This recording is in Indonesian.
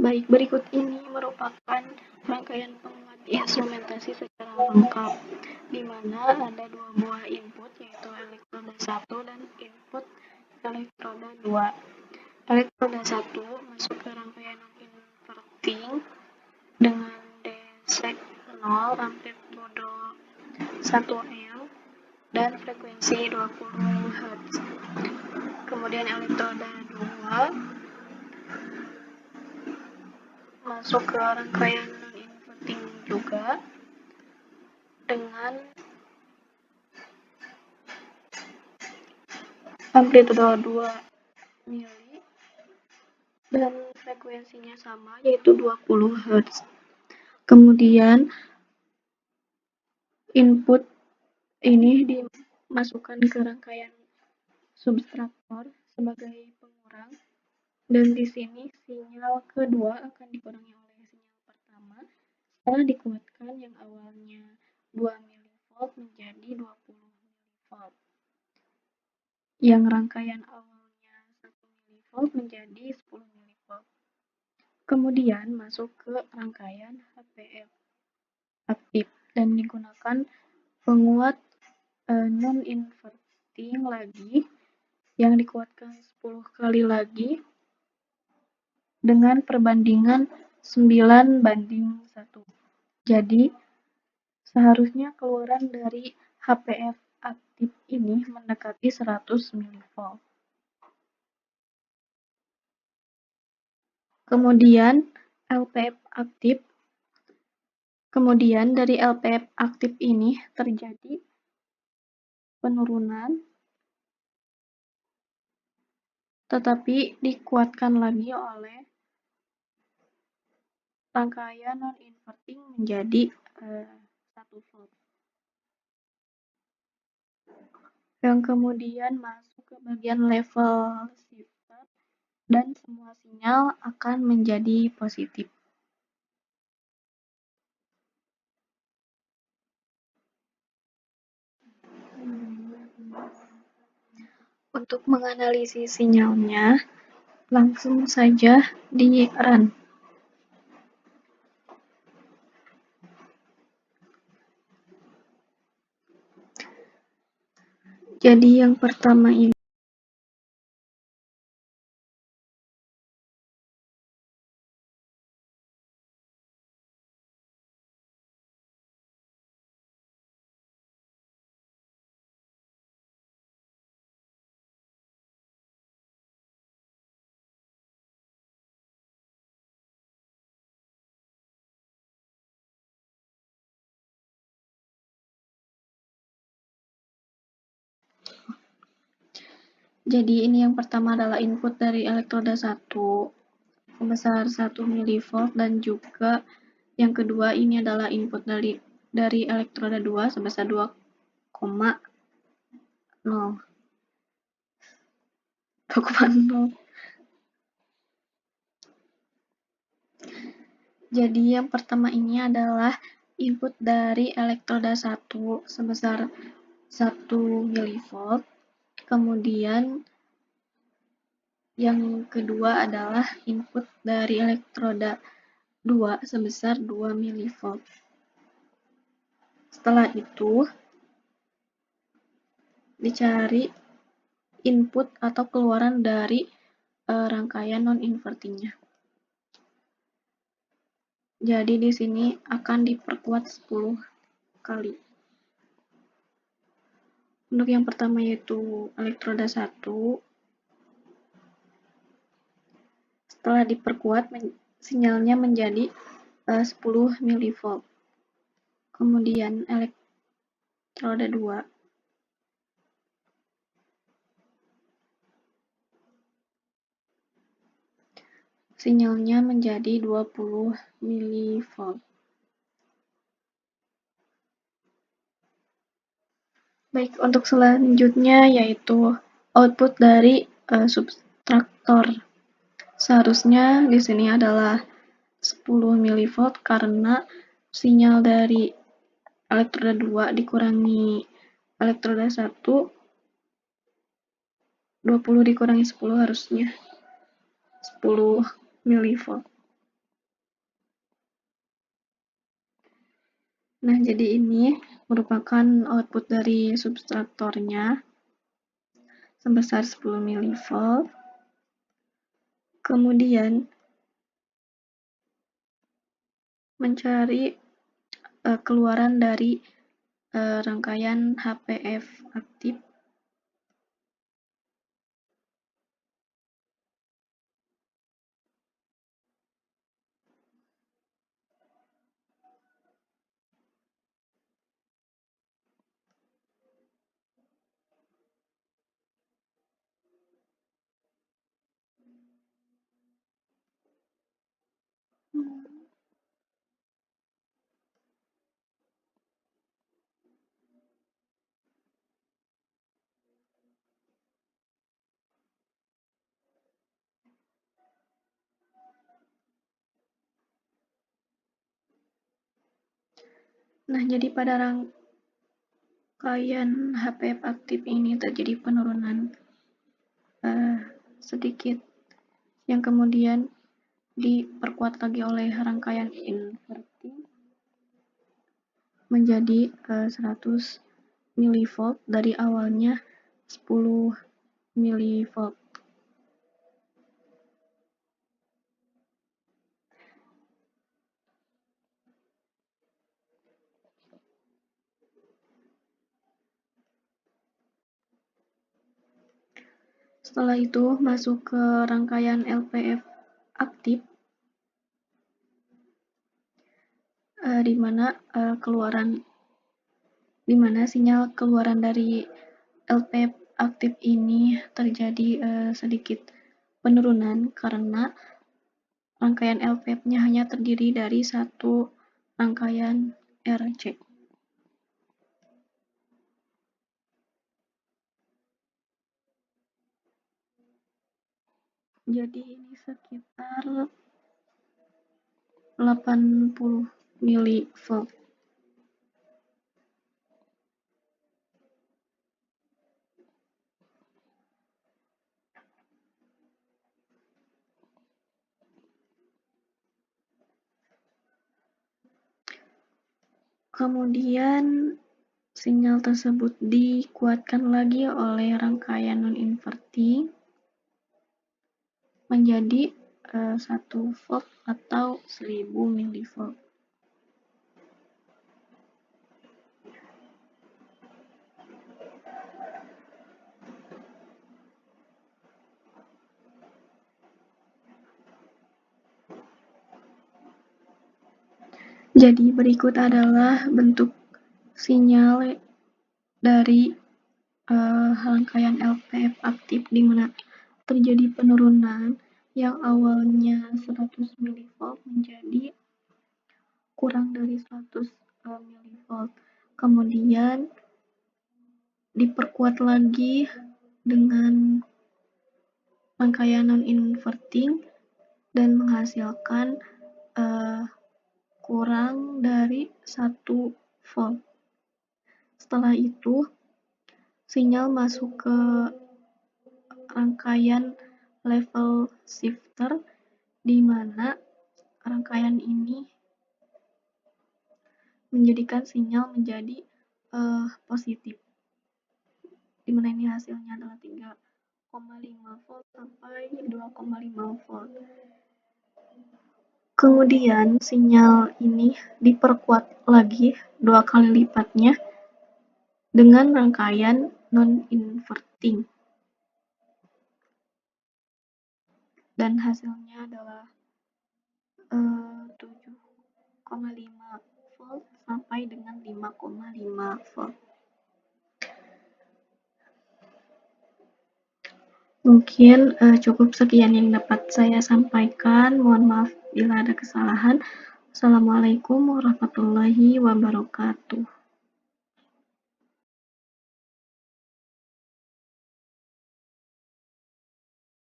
Baik, berikut ini merupakan rangkaian penguat instrumentasi secara lengkap, di mana ada dua buah input, yaitu elektroda 1 dan input elektroda 2. Elektroda 1 masuk ke rangkaian non-inverting dengan desek 0, amplitudo 1L, dan frekuensi 20 Hz. Kemudian elektroda 2 masuk ke rangkaian non-inverting juga dengan amplitudo 2 mili dan frekuensinya sama, yaitu 20 Hz. Kemudian input ini dimasukkan ke rangkaian subtraktor sebagai pengurang, dan di sini sinyal kedua akan dikurangi oleh sinyal pertama setelah dikuatkan yang awalnya 2 mV menjadi 20 mV. Yang rangkaian awalnya 1 mV menjadi 10 mV. Kemudian masuk ke rangkaian HPF aktif dan digunakan penguat non-inverting lagi yang dikuatkan 10 kali lagi dengan perbandingan 9:1. Jadi, seharusnya keluaran dari HPF aktif ini mendekati 100 mV. Kemudian dari LPF aktif ini terjadi penurunan, tetapi dikuatkan lagi oleh rangkaian non-inverting menjadi 1 volt. Yang kemudian masuk ke bagian level shifter dan semua sinyal akan menjadi positif. Untuk menganalisis sinyalnya, langsung saja di-run. Jadi yang pertama ini Jadi ini yang pertama adalah input dari elektroda 1 sebesar 1 mV, dan juga yang kedua ini adalah input dari elektroda 2 sebesar 2,0. Jadi yang pertama ini adalah input dari elektroda 1 sebesar 1 mV. Kemudian yang kedua adalah input dari elektroda 2 sebesar 2 mV. Setelah itu dicari input atau keluaran dari rangkaian non-invertingnya. Jadi di sini akan diperkuat 10 kali. Untuk yang pertama yaitu elektroda 1. Setelah diperkuat, sinyalnya menjadi 10 mV. Kemudian elektroda 2. Sinyalnya menjadi 20 mV. Baik, untuk selanjutnya yaitu output dari subtraktor. Seharusnya di sini adalah 10 mV karena sinyal dari elektroda 2 dikurangi elektroda 1, 20 dikurangi 10 harusnya 10 mV. Nah, jadi ini merupakan output dari subtraktornya sebesar 10 mV. Kemudian mencari keluaran dari rangkaian HPF aktif. Nah, jadi pada rangkaian HPF aktif ini terjadi penurunan sedikit, yang kemudian diperkuat lagi oleh rangkaian inverting menjadi 100 mV dari awalnya 10 mV. Setelah itu masuk ke rangkaian LPF aktif, di mana sinyal keluaran dari LPF aktif ini terjadi sedikit penurunan karena rangkaian LPF-nya hanya terdiri dari satu rangkaian RC. Jadi ini sekitar 80 mV. Kemudian sinyal tersebut dikuatkan lagi oleh rangkaian non-inverting menjadi 1 volt atau 1000 mV. Jadi berikut adalah bentuk sinyal dari rangkaian LPF aktif di mana terjadi penurunan yang awalnya 100 mV menjadi kurang dari 100 mV. Kemudian diperkuat lagi dengan rangkaian non-inverting dan menghasilkan kurang dari 1 volt. Setelah itu sinyal masuk ke rangkaian level shifter di mana rangkaian ini menjadikan sinyal menjadi positif, di mana ini hasilnya adalah 3,5 volt sampai 2,5 volt. Kemudian sinyal ini diperkuat lagi 2 kali lipatnya dengan rangkaian non-inverting. Dan hasilnya adalah 7,5 volt sampai dengan 5,5 volt. Mungkin cukup sekian yang dapat saya sampaikan. Mohon maaf bila ada kesalahan. Assalamualaikum warahmatullahi wabarakatuh.